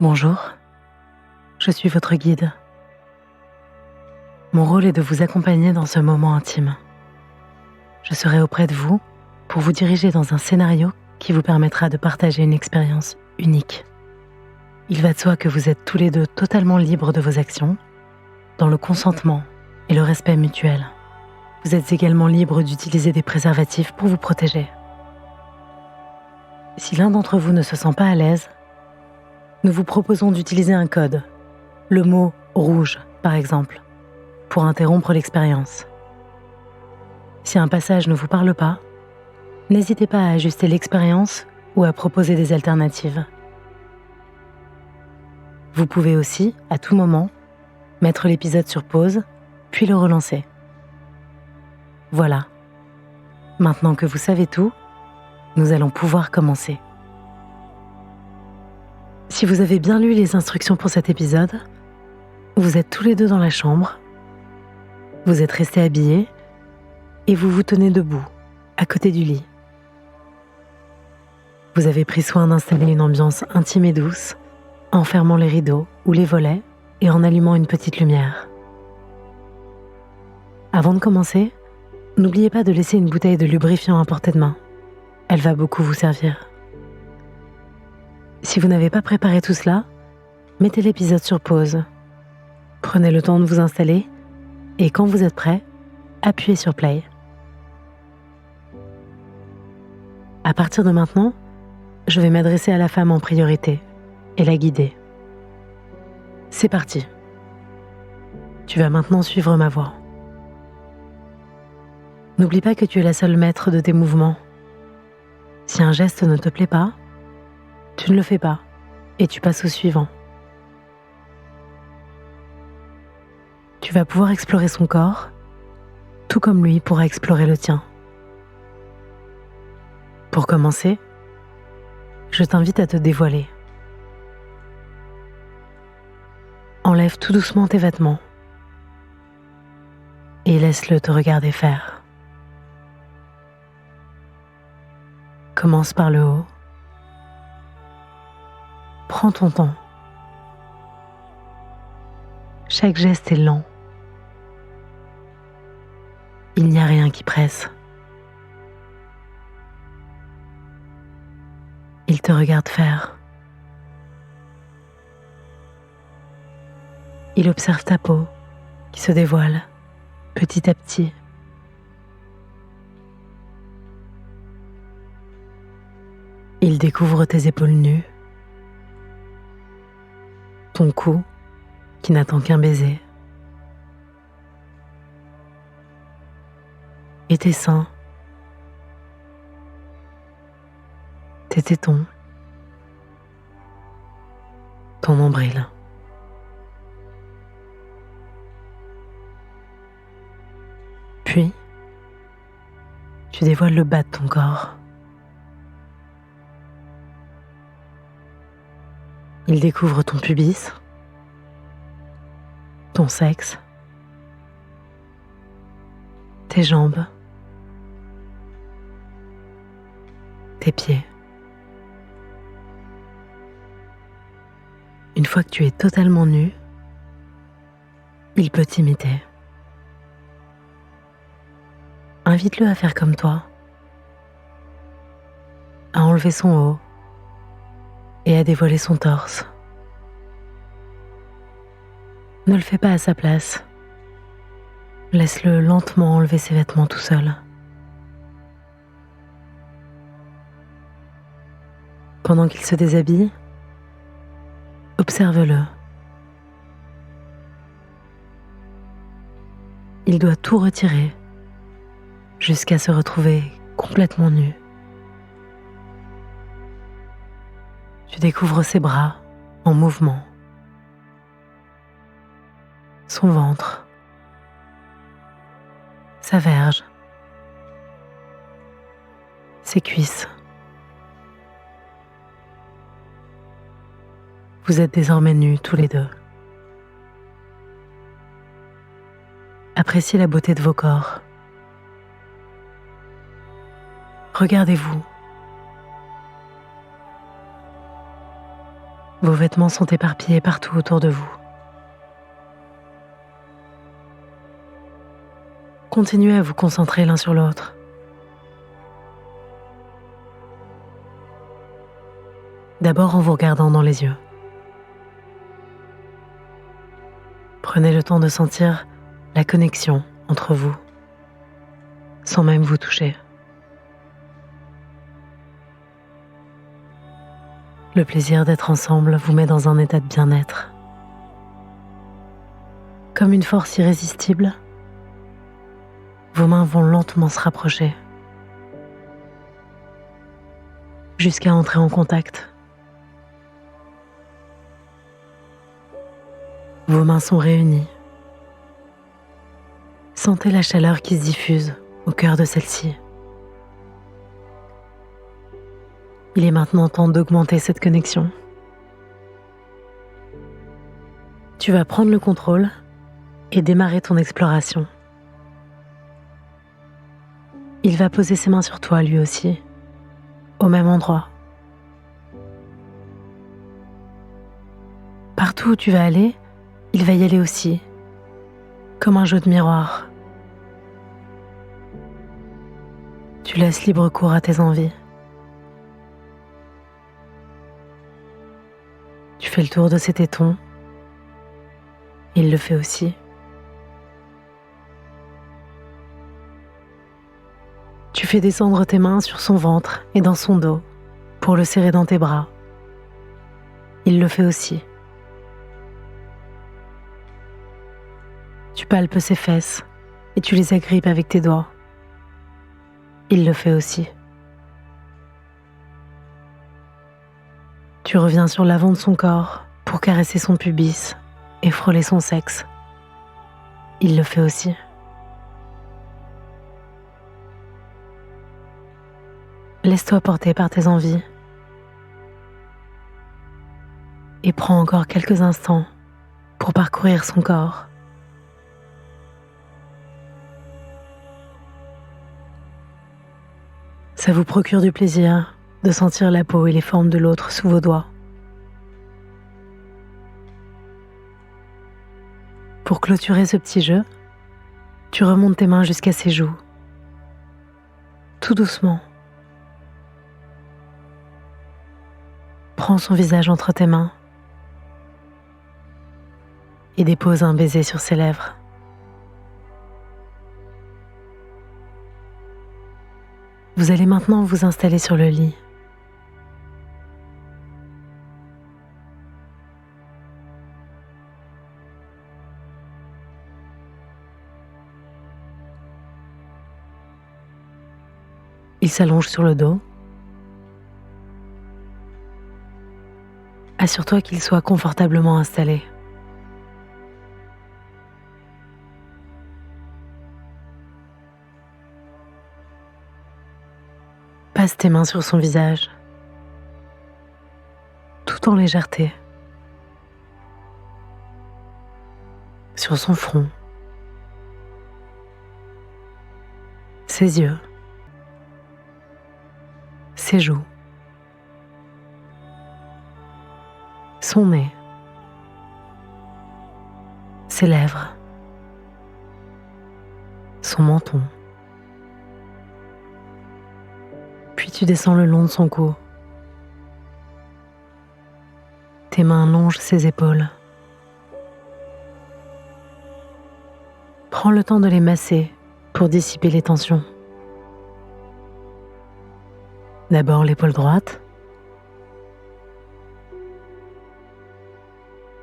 Bonjour, je suis votre guide. Mon rôle est de vous accompagner dans ce moment intime. Je serai auprès de vous pour vous diriger dans un scénario qui vous permettra de partager une expérience unique. Il va de soi que vous êtes tous les deux totalement libres de vos actions, dans le consentement et le respect mutuel. Vous êtes également libre d'utiliser des préservatifs pour vous protéger. Si l'un d'entre vous ne se sent pas à l'aise, nous vous proposons d'utiliser un code, le mot « rouge » par exemple, pour interrompre l'expérience. Si un passage ne vous parle pas, n'hésitez pas à ajuster l'expérience ou à proposer des alternatives. Vous pouvez aussi, à tout moment, mettre l'épisode sur pause, puis le relancer. Voilà. Maintenant que vous savez tout, nous allons pouvoir commencer. Si vous avez bien lu les instructions pour cet épisode, vous êtes tous les deux dans la chambre, vous êtes restés habillés et vous vous tenez debout, à côté du lit. Vous avez pris soin d'installer une ambiance intime et douce, en fermant les rideaux ou les volets et en allumant une petite lumière. Avant de commencer, n'oubliez pas de laisser une bouteille de lubrifiant à portée de main. Elle va beaucoup vous servir. Si vous n'avez pas préparé tout cela, mettez l'épisode sur pause. Prenez le temps de vous installer et quand vous êtes prêt, appuyez sur play. À partir de maintenant, je vais m'adresser à la femme en priorité et la guider. C'est parti. Tu vas maintenant suivre ma voix. N'oublie pas que tu es la seule maître de tes mouvements. Si un geste ne te plaît pas, tu ne le fais pas et tu passes au suivant. Tu vas pouvoir explorer son corps, tout comme lui pourra explorer le tien. Pour commencer, je t'invite à te dévoiler. Enlève tout doucement tes vêtements et laisse-le te regarder faire. Commence par le haut. Prends ton temps. Chaque geste est lent. Il n'y a rien qui presse. Il te regarde faire. Il observe ta peau qui se dévoile petit à petit. Il découvre tes épaules nues, ton cou qui n'attend qu'un baiser, et tes seins, tes tétons, ton nombril. Puis, tu dévoiles le bas de ton corps. Il découvre ton pubis, ton sexe, tes jambes, tes pieds. Une fois que tu es totalement nu, il peut t'imiter. Invite-le à faire comme toi, à enlever son haut et à dévoiler son torse. Ne le fais pas à sa place. Laisse-le lentement enlever ses vêtements tout seul. Pendant qu'il se déshabille, observe-le. Il doit tout retirer jusqu'à se retrouver complètement nu. Tu découvres ses bras en mouvement, son ventre, sa verge, ses cuisses. Vous êtes désormais nus tous les deux. Appréciez la beauté de vos corps. Regardez-vous. Vos vêtements sont éparpillés partout autour de vous. Continuez à vous concentrer l'un sur l'autre. D'abord en vous regardant dans les yeux. Prenez le temps de sentir la connexion entre vous, sans même vous toucher. Le plaisir d'être ensemble vous met dans un état de bien-être. Comme une force irrésistible, vos mains vont lentement se rapprocher, jusqu'à entrer en contact. Vos mains sont réunies. Sentez la chaleur qui se diffuse au cœur de celle-ci. Il est maintenant temps d'augmenter cette connexion. Tu vas prendre le contrôle et démarrer ton exploration. Il va poser ses mains sur toi lui aussi, au même endroit. Partout où tu vas aller, il va y aller aussi, comme un jeu de miroir. Tu laisses libre cours à tes envies. Tu fais le tour de ses tétons. Il le fait aussi. Tu fais descendre tes mains sur son ventre et dans son dos pour le serrer dans tes bras. Il le fait aussi. Tu palpes ses fesses et tu les agrippes avec tes doigts. Il le fait aussi. Tu reviens sur l'avant de son corps pour caresser son pubis et frôler son sexe. Il le fait aussi. Laisse-toi porter par tes envies et prends encore quelques instants pour parcourir son corps. Ça vous procure du plaisir de sentir la peau et les formes de l'autre sous vos doigts. Pour clôturer ce petit jeu, tu remontes tes mains jusqu'à ses joues, tout doucement. Prends son visage entre tes mains et dépose un baiser sur ses lèvres. Vous allez maintenant vous installer sur le lit. Il s'allonge sur le dos. Assure-toi qu'il soit confortablement installé. Passe tes mains sur son visage, tout en légèreté, sur son front, ses yeux, ses joues, son nez, ses lèvres, son menton. Puis tu descends le long de son cou. Tes mains longent ses épaules. Prends le temps de les masser pour dissiper les tensions. D'abord l'épaule droite,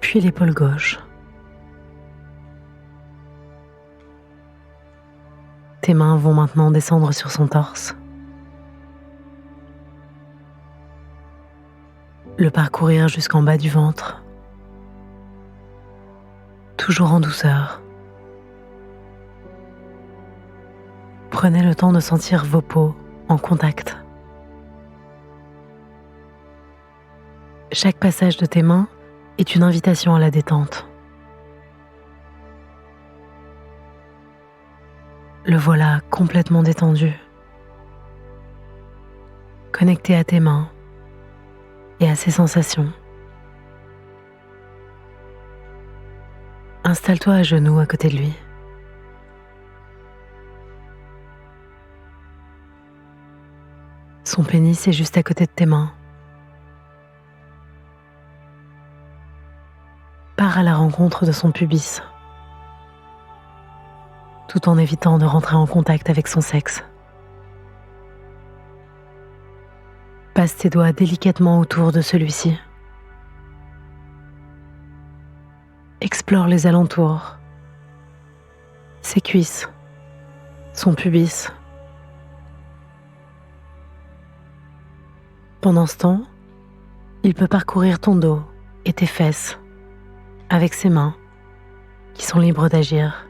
puis l'épaule gauche. Tes mains vont maintenant descendre sur son torse. Le parcourir jusqu'en bas du ventre, toujours en douceur. Prenez le temps de sentir vos peaux en contact. Chaque passage de tes mains est une invitation à la détente. Le voilà complètement détendu, connecté à tes mains et à ses sensations. Installe-toi à genoux à côté de lui. Son pénis est juste à côté de tes mains. Pars à la rencontre de son pubis, tout en évitant de rentrer en contact avec son sexe. Passe tes doigts délicatement autour de celui-ci. Explore les alentours, ses cuisses, son pubis. Pendant ce temps, il peut parcourir ton dos et tes fesses avec ses mains qui sont libres d'agir.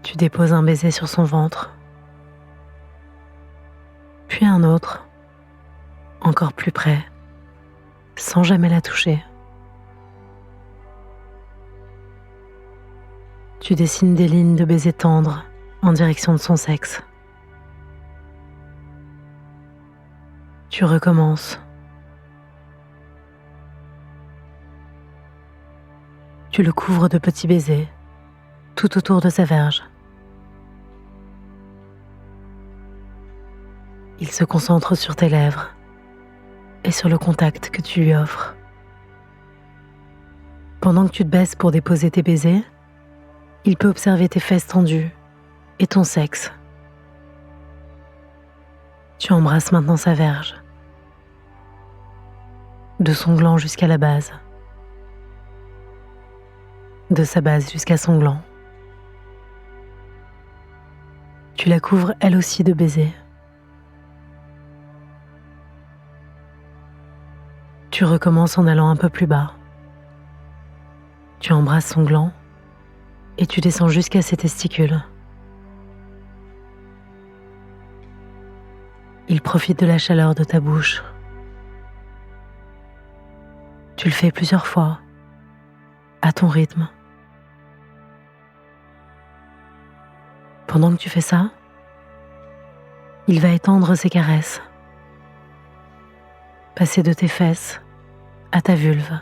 Tu déposes un baiser sur son ventre, puis un autre, encore plus près, sans jamais la toucher. Tu dessines des lignes de baisers tendres en direction de son sexe. Tu recommences. Tu le couvres de petits baisers tout autour de sa verge. Il se concentre sur tes lèvres et sur le contact que tu lui offres. Pendant que tu te baisses pour déposer tes baisers, il peut observer tes fesses tendues et ton sexe. Tu embrasses maintenant sa verge, de son gland jusqu'à la base, de sa base jusqu'à son gland. Tu la couvres elle aussi de baisers. Tu recommences en allant un peu plus bas. Tu embrasses son gland et tu descends jusqu'à ses testicules. Il profite de la chaleur de ta bouche. Tu le fais plusieurs fois, à ton rythme. Pendant que tu fais ça, il va étendre ses caresses, passer de tes fesses à ta vulve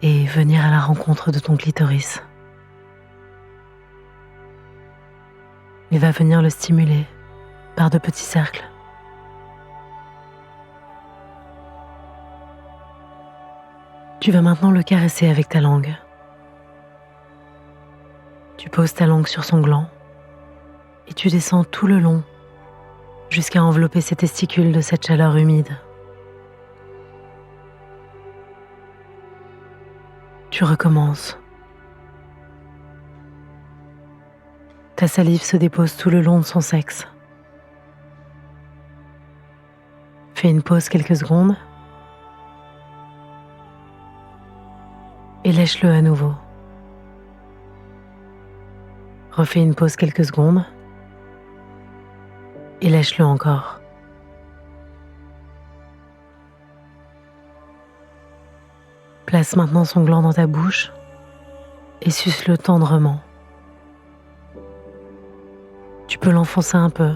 et venir à la rencontre de ton clitoris. Il va venir le stimuler par de petits cercles. Tu vas maintenant le caresser avec ta langue. Tu poses ta langue sur son gland et tu descends tout le long jusqu'à envelopper ses testicules de cette chaleur humide. Tu recommences. Ta salive se dépose tout le long de son sexe. Fais une pause quelques secondes et lèche-le à nouveau. Refais une pause quelques secondes et lèche-le encore. Place maintenant son gland dans ta bouche et suce-le tendrement. Tu peux l'enfoncer un peu,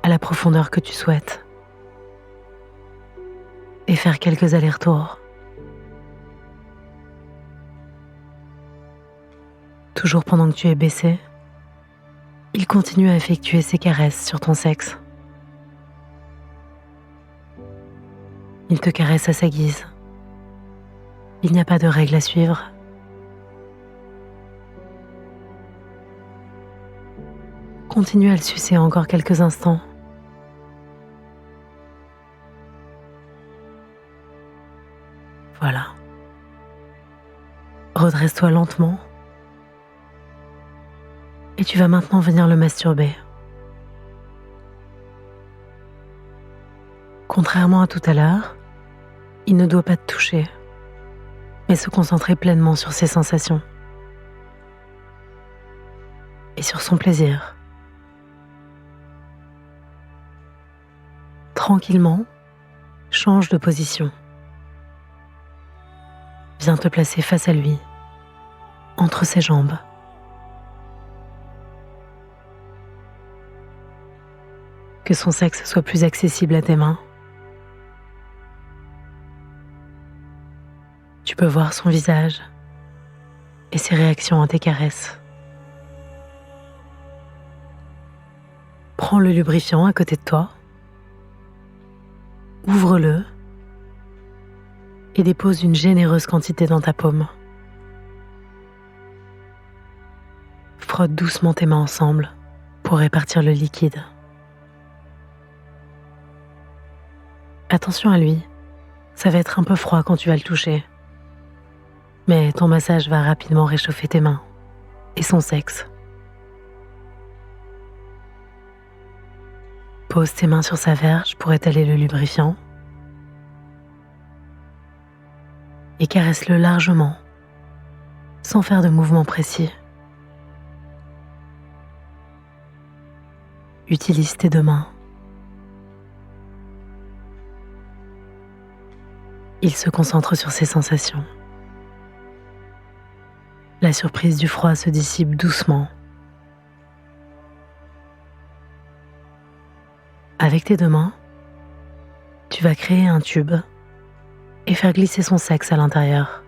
à la profondeur que tu souhaites, et faire quelques allers-retours. Toujours pendant que tu es baissé, il continue à effectuer ses caresses sur ton sexe. Il te caresse à sa guise. Il n'y a pas de règle à suivre. Continue à le sucer encore quelques instants. Voilà. Redresse-toi lentement. Et tu vas maintenant venir le masturber. Contrairement à tout à l'heure, il ne doit pas te toucher, mais se concentrer pleinement sur ses sensations et sur son plaisir. Tranquillement, change de position. Viens te placer face à lui, entre ses jambes. Que son sexe soit plus accessible à tes mains. Tu peux voir son visage et ses réactions à tes caresses. Prends le lubrifiant à côté de toi, ouvre-le et dépose une généreuse quantité dans ta paume. Frotte doucement tes mains ensemble pour répartir le liquide. Attention à lui, ça va être un peu froid quand tu vas le toucher, mais ton massage va rapidement réchauffer tes mains et son sexe. Pose tes mains sur sa verge pour étaler le lubrifiant et caresse-le largement, sans faire de mouvements précis. Utilise tes deux mains. Il se concentre sur ses sensations. La surprise du froid se dissipe doucement. Avec tes deux mains, tu vas créer un tube et faire glisser son sexe à l'intérieur.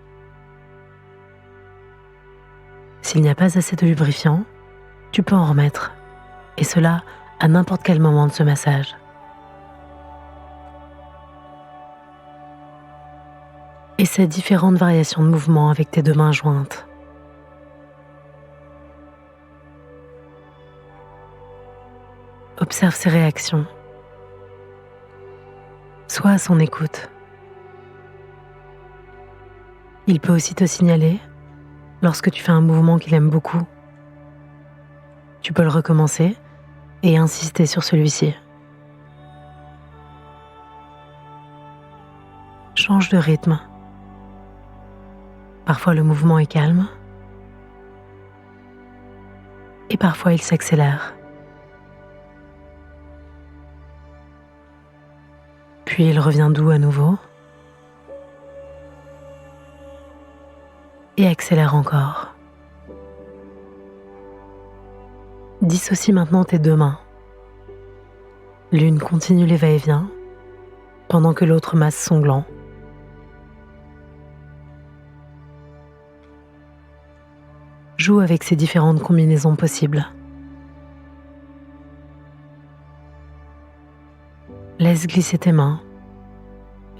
S'il n'y a pas assez de lubrifiant, tu peux en remettre, et cela à n'importe quel moment de ce massage. Essaie différentes variations de mouvements avec tes deux mains jointes. Observe ses réactions. Sois à son écoute. Il peut aussi te signaler lorsque tu fais un mouvement qu'il aime beaucoup. Tu peux le recommencer et insister sur celui-ci. Change de rythme. Parfois le mouvement est calme et parfois il s'accélère. Puis il revient doux à nouveau et accélère encore. Dissocie maintenant tes deux mains. L'une continue les va-et-vient pendant que l'autre masse son gland. Joue avec ces différentes combinaisons possibles. Laisse glisser tes mains.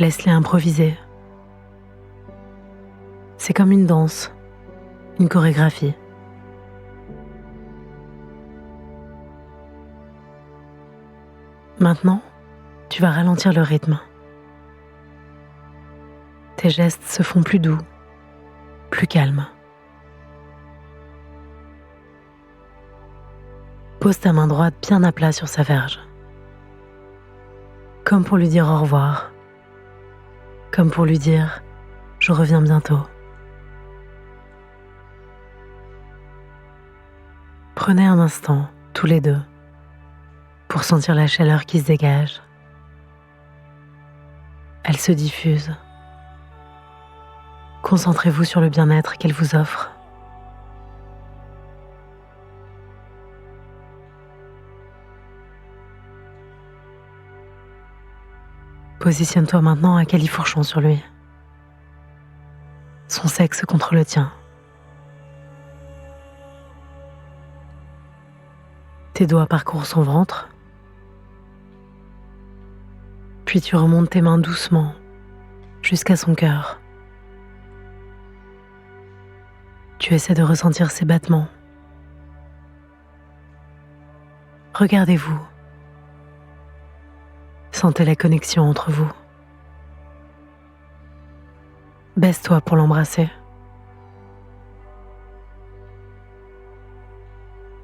Laisse-les improviser. C'est comme une danse, une chorégraphie. Maintenant, tu vas ralentir le rythme. Tes gestes se font plus doux, plus calmes. Pose ta main droite bien à plat sur sa verge. Comme pour lui dire au revoir. Comme pour lui dire « je reviens bientôt ». Prenez un instant, tous les deux, pour sentir la chaleur qui se dégage. Elle se diffuse. Concentrez-vous sur le bien-être qu'elle vous offre. Positionne-toi maintenant à califourchon sur lui. Son sexe contre le tien. Tes doigts parcourent son ventre. Puis tu remontes tes mains doucement jusqu'à son cœur. Tu essaies de ressentir ses battements. Regardez-vous. Sentez la connexion entre vous. Baisse-toi pour l'embrasser.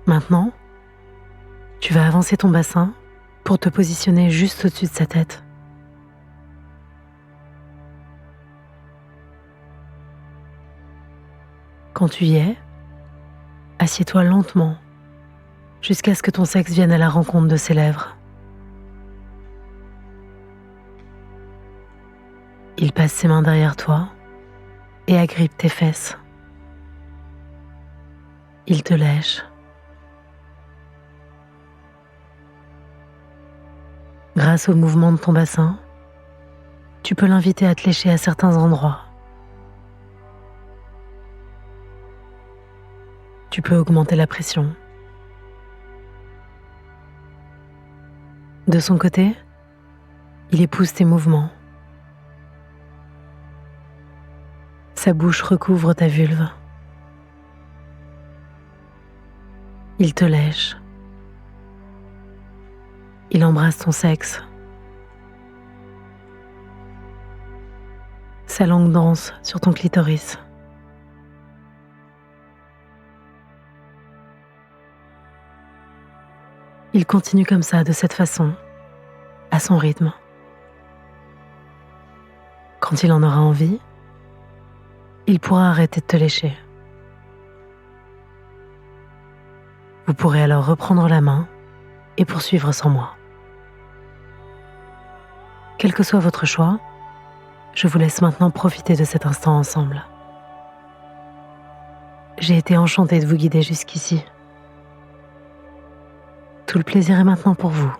Maintenant, tu vas avancer ton bassin pour te positionner juste au-dessus de sa tête. Quand tu y es, assieds-toi lentement jusqu'à ce que ton sexe vienne à la rencontre de ses lèvres. Il passe ses mains derrière toi et agrippe tes fesses. Il te lèche. Grâce au mouvement de ton bassin, tu peux l'inviter à te lécher à certains endroits, Tu peux augmenter la pression. De son côté, il épouse tes mouvements. Sa bouche recouvre ta vulve. Il te lèche. Il embrasse ton sexe. Sa langue danse sur ton clitoris. Il continue comme ça, de cette façon, à son rythme. Quand il en aura envie, il pourra arrêter de te lécher. Vous pourrez alors reprendre la main et poursuivre sans moi. Quel que soit votre choix, je vous laisse maintenant profiter de cet instant ensemble. J'ai été enchantée de vous guider jusqu'ici. Tout le plaisir est maintenant pour vous.